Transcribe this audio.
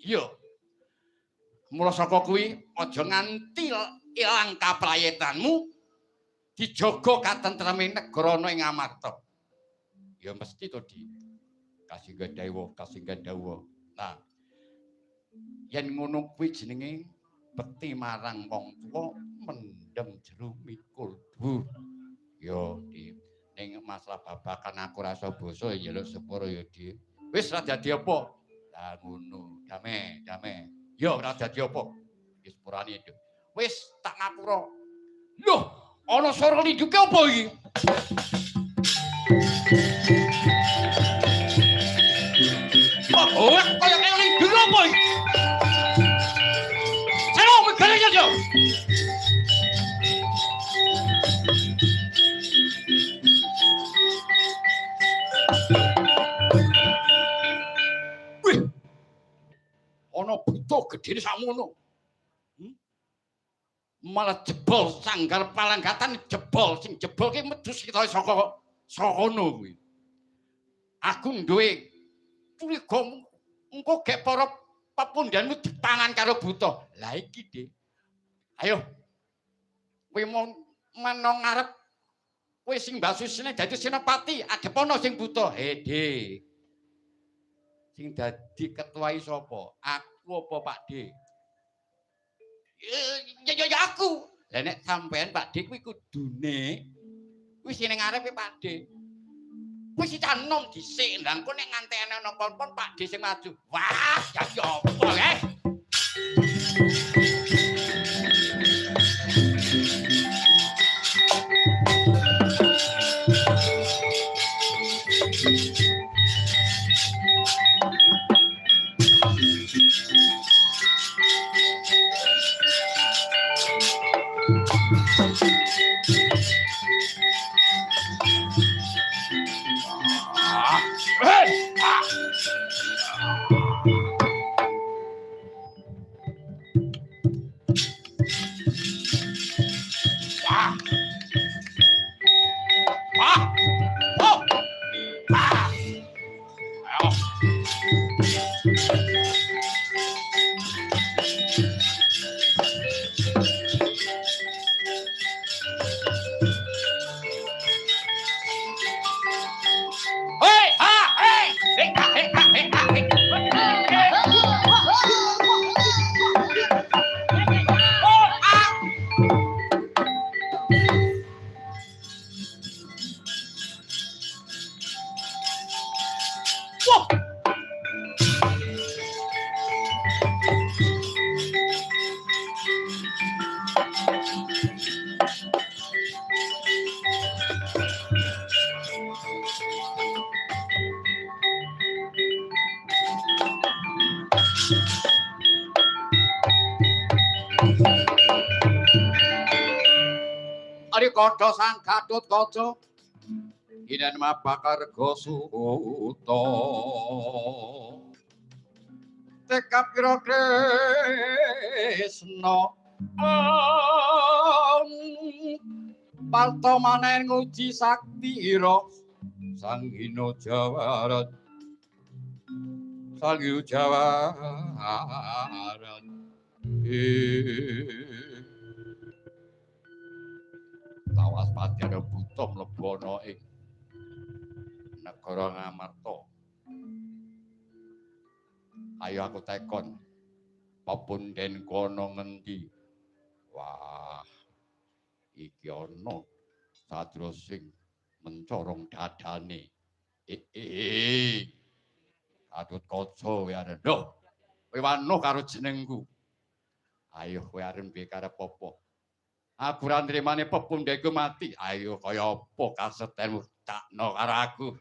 Iya. Mula saka kuwi aja nganti ilang kaprayetanmu dijaga katentreme negara ana ing Amarta. Ya mesti to, Di. Kasih gadawa. Nah, yen ngono kuwi jenenge bekti marang wong tuwa mendem jero mikul dhuwur. Ya, Di. Ning masalah babakan aku rasa basa ya njaluk sepuro ya, Di. Wis ra dadi apa? Lah ngono, dame. Ya ora dadi apa. Wis sepurane itu. Wis tak ngapura. Loh, ana swara linduke apa iki? Oh, kaya lindu apa iki? Saya mikir aja. Wih, ana buta gedene sakmono. Malah jebol sanggar palanggatan jebol sing jebol ki medhus kita saka kono kuwi. Aku duwe curiga engko gek para pepundhanmu dipangan karo buta. Lah iki, Dik. Ayo. Kowe menong ngarep kowe sing basusne dadi senopati, adepono sing buta. Dik. Sing dadi ketuai sapa? Aku apa Pak Dik? Ya aku. Lah nek sampean Pak Dik kuwi kudune wis ning ngarepe Pak Dik. Wis canom dhisik, ndang kok nek nganteni ana pon-pon Pak Dik sing maju. Wah, dadi apa, Kodho sang Gatut Kaca inen mabakar gosuta tekap kira Kresna palto manen nguji sakti ira sang hina jawaran tawas padya buta mlebu ana ing negara Ngamarta. Ayo aku tekon, pepunden kono ngendi? Wah, iki ana sadrosing mencorong dadane. Gatut Kaca kowe arep. Lho, kowe wanuh karo jenengku. Ayo kowe arep piye karep apa? Aku ra nrimane pepundheku mati. Ayo kaya apa kasetenmu takno karo aku.